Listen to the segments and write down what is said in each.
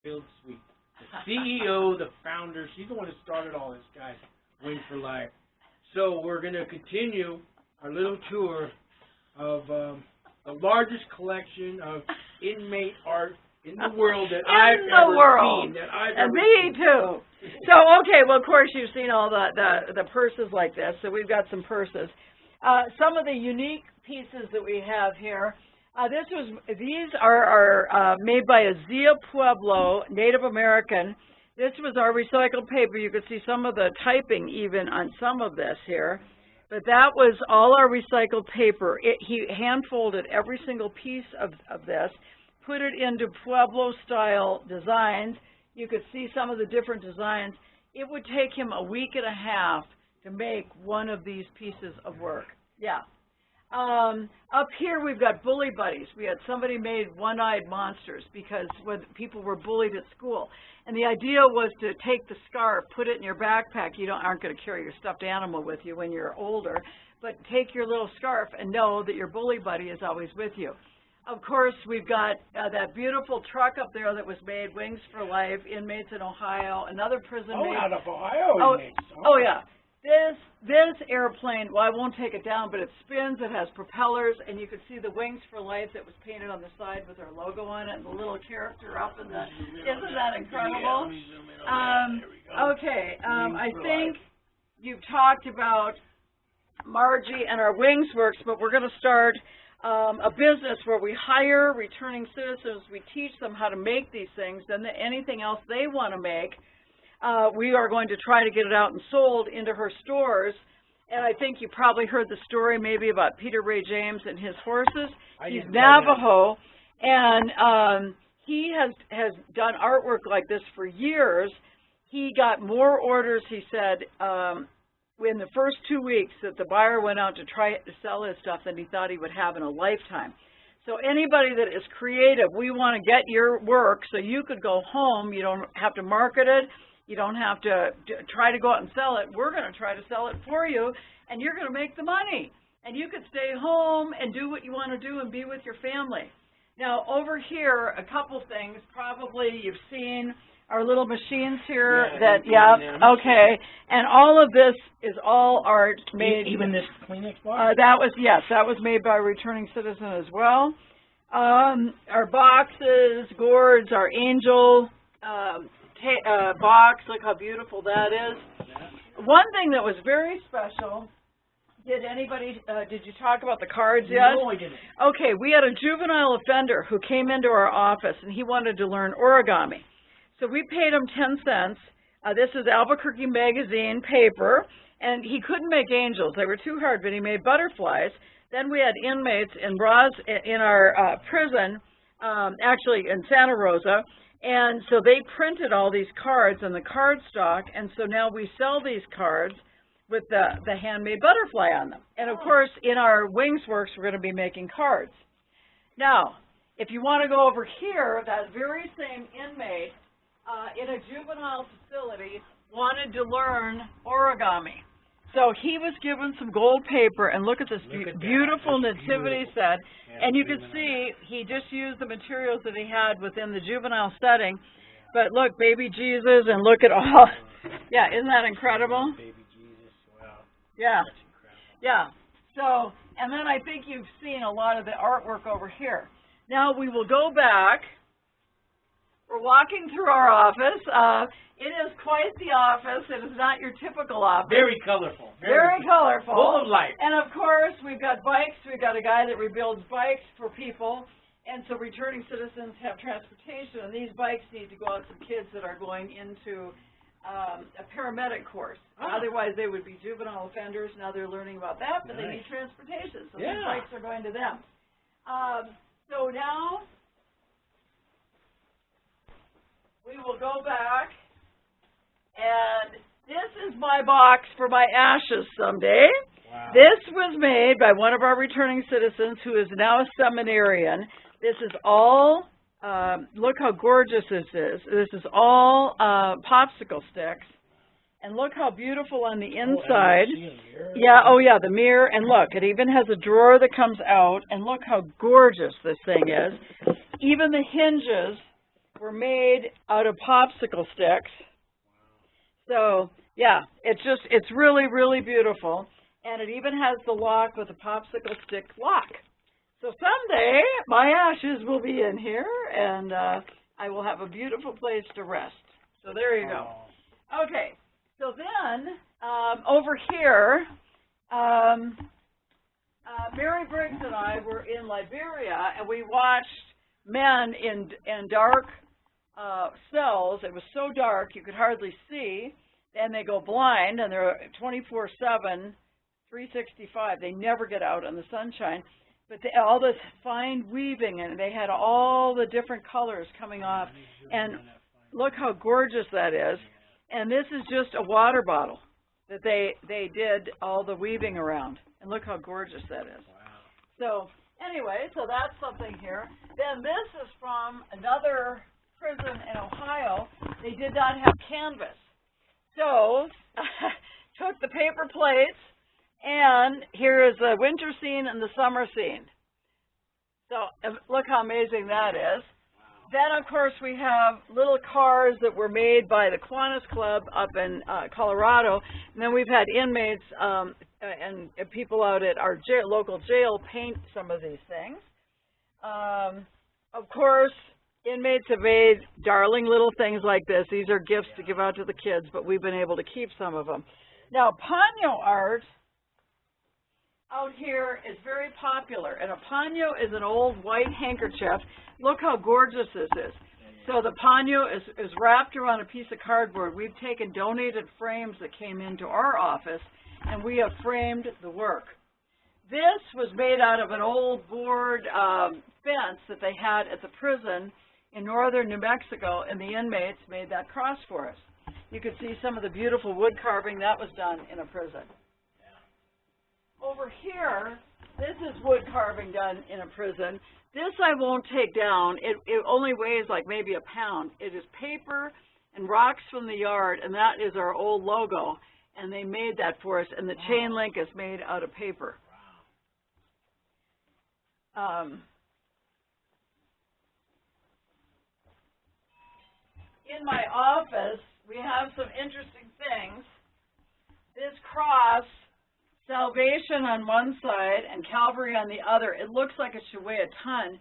Field Sweet, the CEO, the founder. She's the one who started all this, guys. Wings for Life. So we're going to continue our little tour of the largest collection of inmate art in the world that I've ever seen. And me too. So, okay, well, of course, you've seen all the purses like this. So we've got some purses. Some of the unique pieces that we have here. These are made by Azia Pueblo, Native American. This was our recycled paper. You could see some of the typing even on some of this here. But that was all our recycled paper. He hand-folded every single piece of this, put it into Pueblo-style designs. You could see some of the different designs. It would take him a week and a half to make one of these pieces of work. Yeah. Up here we've got bully buddies. We had somebody made one-eyed monsters because when people were bullied at school. And the idea was to take the scarf, put it in your backpack. You aren't going to carry your stuffed animal with you when you're older, but take your little scarf and know that your bully buddy is always with you. Of course, we've got that beautiful truck up there that was made, Wings for Life, Inmates in Ohio, another prison made. Out of Ohio, inmates. Oh, yeah. This airplane, well, I won't take it down, but it spins, it has propellers, and you can see the Wings for Life that was painted on the side with our logo on it, and the little character up in the, isn't that incredible? I think you've talked about Margie and our Wings Works, but we're going to start a business where we hire returning citizens, we teach them how to make these things, and anything else they want to make. We are going to try to get it out and sold into her stores. And I think you probably heard the story maybe about Peter Ray James and his horses. He's Navajo, and he has done artwork like this for years. He got more orders, he said, in the first 2 weeks that the buyer went out to try to sell his stuff than he thought he would have in a lifetime. So anybody that is creative, we want to get your work so you could go home. You don't have to market it. You don't have to try to go out and sell it. We're going to try to sell it for you, and you're going to make the money. And you could stay home and do what you want to do and be with your family. Now, over here, a couple things. Probably you've seen our little machines here. Okay. And all of this is all art made. Even this Kleenex box? That was made by a returning citizen as well. Our boxes, gourds, our angel box, look how beautiful that is. One thing that was very special, did you talk about the cards yet? No, I didn't. Okay, we had a juvenile offender who came into our office and he wanted to learn origami. So we paid him 10 cents. This is Albuquerque Magazine paper, and he couldn't make angels. They were too hard, but he made butterflies. Then we had inmates in our prison, actually in Santa Rosa. And so they printed all these cards in the card stock, and so now we sell these cards with the handmade butterfly on them. And of course, in our Wings Works, we're going to be making cards. Now, if you want to go over here, that very same inmate in a juvenile facility wanted to learn origami. So he was given some gold paper, and look at this beautiful nativity set. And you can see he just used the materials that he had within the juvenile setting. But look, baby Jesus, and look at all. Yeah, isn't that incredible? Baby Jesus, wow. Yeah. Yeah. So, and then I think you've seen a lot of the artwork over here. Now we will go back. We're walking through our office. It is quite the office. It is not your typical office. Very colorful. Very colorful. Full of light. And of course, we've got bikes. We've got a guy that rebuilds bikes for people. And so returning citizens have transportation. And these bikes need to go out to kids that are going into a paramedic course. Otherwise, they would be juvenile offenders. Now they're learning about that, but they need transportation. So these bikes are going to them. So now we will go back, and this is my box for my ashes someday. Wow. This was made by one of our returning citizens who is now a seminarian. This is all, look how gorgeous this is. This is all popsicle sticks. And look how beautiful on the inside. The mirror. And look, it even has a drawer that comes out. And look how gorgeous this thing is. Even the hinges were made out of popsicle sticks. So, yeah, it's really, really beautiful. And it even has the lock with a popsicle stick lock. So someday, my ashes will be in here, and I will have a beautiful place to rest. So there you go. Okay, so then, over here, Mary Briggs and I were in Liberia, and we watched men in dark cells. It was so dark you could hardly see, and they go blind, and they're 24/7, 365. They never get out in the sunshine. But all this fine weaving, and they had all the different colors coming off. And look how gorgeous that is. And this is just a water bottle that they did all the weaving around. And look how gorgeous that is. So anyway, so that's something here. Then this is from another prison in Ohio. They did not have canvas. So took the paper plates, and here is the winter scene and the summer scene. So look how amazing that is. Then, of course, we have little cars that were made by the Kiwanis Club up in Colorado. And then we've had inmates and people out at our local jail paint some of these things. Of course, inmates have made darling little things like this. These are gifts to give out to the kids, but we've been able to keep some of them. Now, Ponyo art out here is very popular, and a ponyo is an old white handkerchief. Look how gorgeous this is. So the ponyo is wrapped around a piece of cardboard. We've taken donated frames that came into our office, and we have framed the work. This was made out of an old board fence that they had at the prison in northern New Mexico, and the inmates made that cross for us. You can see some of the beautiful wood carving that was done in a prison. Over here, this is wood carving done in a prison. This I won't take down. It only weighs like maybe a pound. It is paper and rocks from the yard, and that is our old logo. And they made that for us, and the chain link is made out of paper. In my office, we have some interesting things. This cross, Salvation on one side and Calvary on the other. It looks like it should weigh a ton.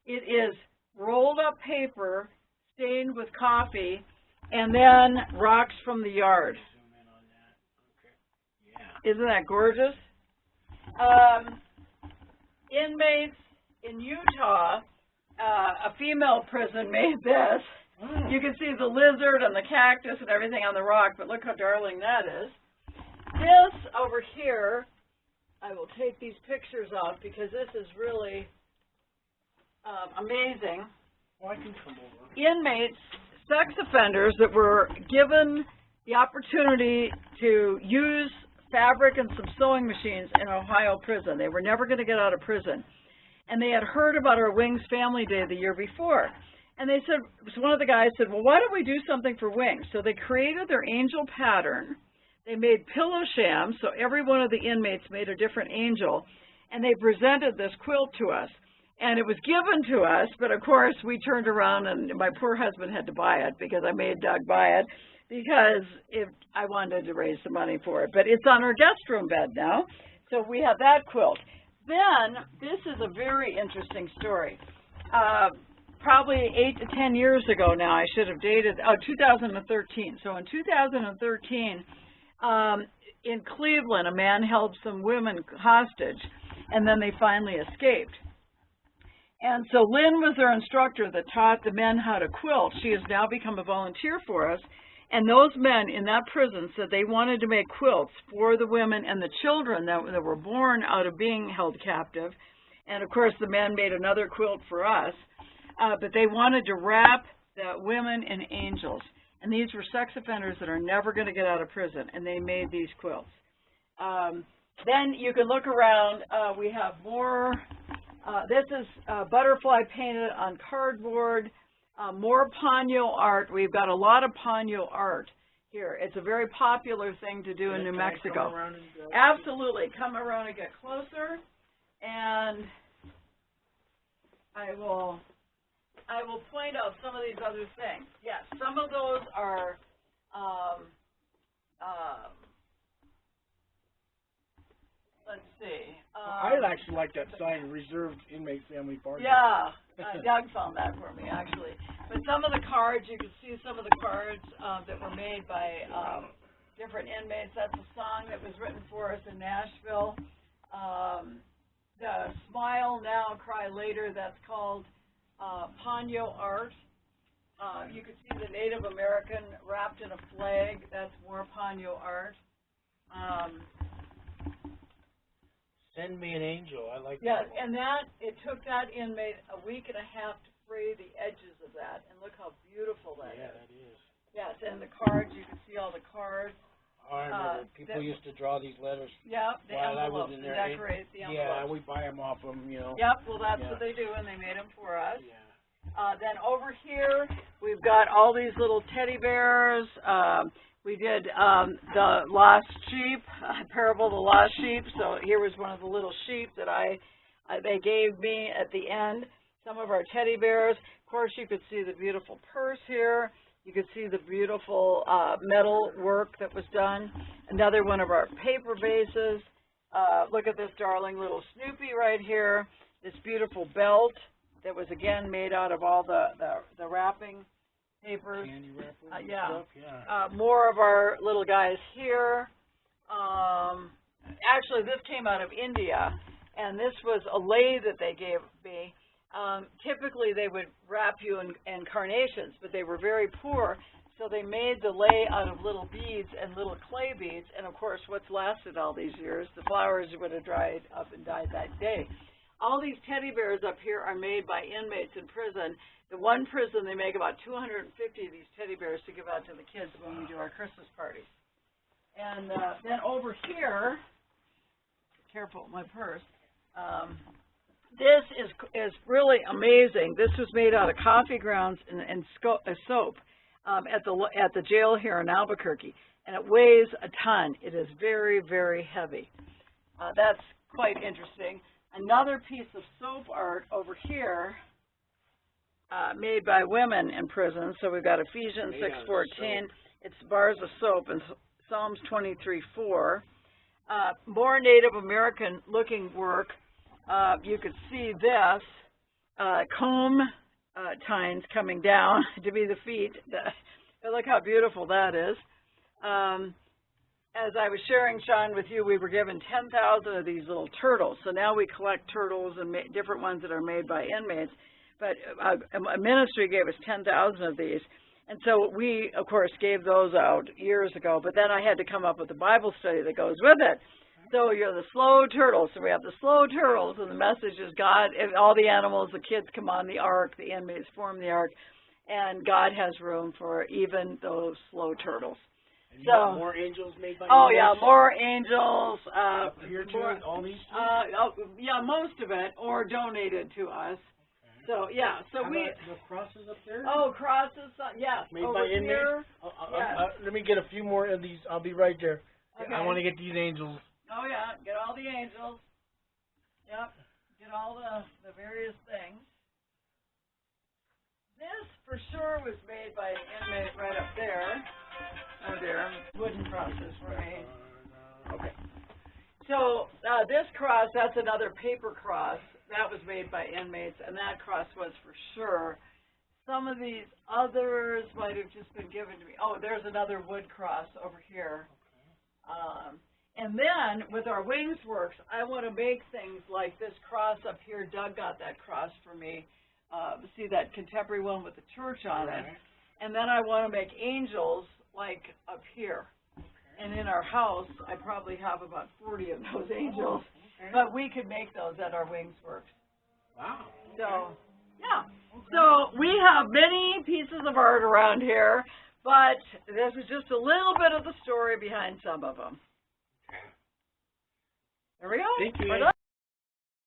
It is rolled up paper, stained with coffee, and then rocks from the yard. Isn't that gorgeous? Inmates in Utah, a female prison made this. You can see the lizard and the cactus and everything on the rock, but look how darling that is. This over here, I will take these pictures off because this is really amazing. Well, I can come over. Inmates, sex offenders that were given the opportunity to use fabric and some sewing machines in Ohio prison. They were never going to get out of prison. And they had heard about our Wings Family Day the year before. And they said, so one of the guys said, well, why don't we do something for Wings? So they created their angel pattern. They made pillow shams, so every one of the inmates made a different angel, and they presented this quilt to us. And it was given to us, but of course we turned around and my poor husband had to buy it because I made Doug buy it because I wanted to raise some money for it. But it's on our guest room bed now, so we have that quilt. Then, this is a very interesting story. Probably 8 to 10 years ago now, I should have dated, 2013. So in 2013, in Cleveland, a man held some women hostage, and then they finally escaped. And so Lynn was their instructor that taught the men how to quilt. She has now become a volunteer for us. And those men in that prison said they wanted to make quilts for the women and the children that were born out of being held captive. And of course, the men made another quilt for us. But they wanted to wrap the women in angels. And these were sex offenders that are never going to get out of prison, and they made these quilts. Then you can look around. We have more. This is butterfly painted on cardboard. More Ponyo art. We've got a lot of Ponyo art here. It's a very popular thing to do in New Mexico. Absolutely. Come around and get closer. And I will I will point out some of these other things. Yes, some of those are, let's see. I actually like that sign, reserved inmate family party. Yeah, Doug found that for me, actually. But some of the cards, you can see some of the cards that were made by different inmates. That's a song that was written for us in Nashville. The Smile Now, Cry Later, that's called Ponyo Art. You can see the Native American wrapped in a flag. That's more Ponyo Art. Send me an angel. I like Yeah, that. and it took that inmate a week and a half to fray the edges of that, and look how beautiful that is. Yeah, that is. Yes, and the cards, you can see all the cards. I remember people used to draw these letters. Yeah, the while envelopes, I was in and there. decorate the Yeah, envelopes. we buy them off them, you know. Yep, well, that's what they do, and they made them for us. Yeah. Then over here, we've got all these little teddy bears. We did the Lost Sheep, Parable of the Lost Sheep. So here was one of the little sheep that they gave me at the end. Some of our teddy bears. Of course, you could see the beautiful purse here. You could see the beautiful metal work that was done. Another one of our paper bases. Look at this darling little Snoopy right here. This beautiful belt that was, again, made out of all the wrapping papers. Candy wrapper Yeah. stuff, yeah. More of our little guys here. Actually, this came out of India, and this was a lei that they gave me. Typically, they would wrap you in carnations, but they were very poor, so they made the lei out of little beads and little clay beads, and of course, what's lasted all these years, the flowers would have dried up and died that day. All these teddy bears up here are made by inmates in prison. The one prison, they make about 250 of these teddy bears to give out to the kids when we do our Christmas parties. And then over here, careful, my purse, this is really amazing. This was made out of coffee grounds and soap at the jail here in Albuquerque, and it weighs a ton. It is very, very heavy. That's quite interesting. Another piece of soap art over here, made by women in prison. So we've got Ephesians 6:14. It's bars of soap and Psalms 23:4. More Native American looking work. You could see this comb tines coming down to be the feet. Look how beautiful that is. As I was sharing, Sean, with you, we were given 10,000 of these little turtles. So now we collect turtles and different ones that are made by inmates. But a ministry gave us 10,000 of these. And so we, of course, gave those out years ago. But then I had to come up with a Bible study that goes with it. So you're the slow turtles. So we have the slow turtles, and the message is God, all the animals, the kids come on the ark, the inmates form the ark, and God has room for even those slow turtles. And you got more angels made by inmates? Yeah, more angels. Here too, all these? Yeah, most of it, or donated to us. Okay. So, yeah, so How about the crosses up there? Oh, crosses, yeah. Made over by here. inmates? Let me get a few more of these. I'll be right there. Okay. I want to get these angels. Oh, yeah, get all the angels. Yep, get all the various things. This, for sure, was made by an inmate right up there. Oh, there, wooden crosses were made. Okay. So, this cross, that's another paper cross. That was made by inmates, and that cross was for sure. Some of these others might have just been given to me. Oh, there's another wood cross over here. And then, with our Wings Works, I want to make things like this cross up here. Doug got that cross for me. See that contemporary one with the church on it. And then I want to make angels like up here. And in our house, I probably have about 40 of those angels. But we could make those at our Wings Works. Wow. So, yeah. So we have many pieces of art around here, but this is just a little bit of the story behind some of them. There we go. Thank you. We're done.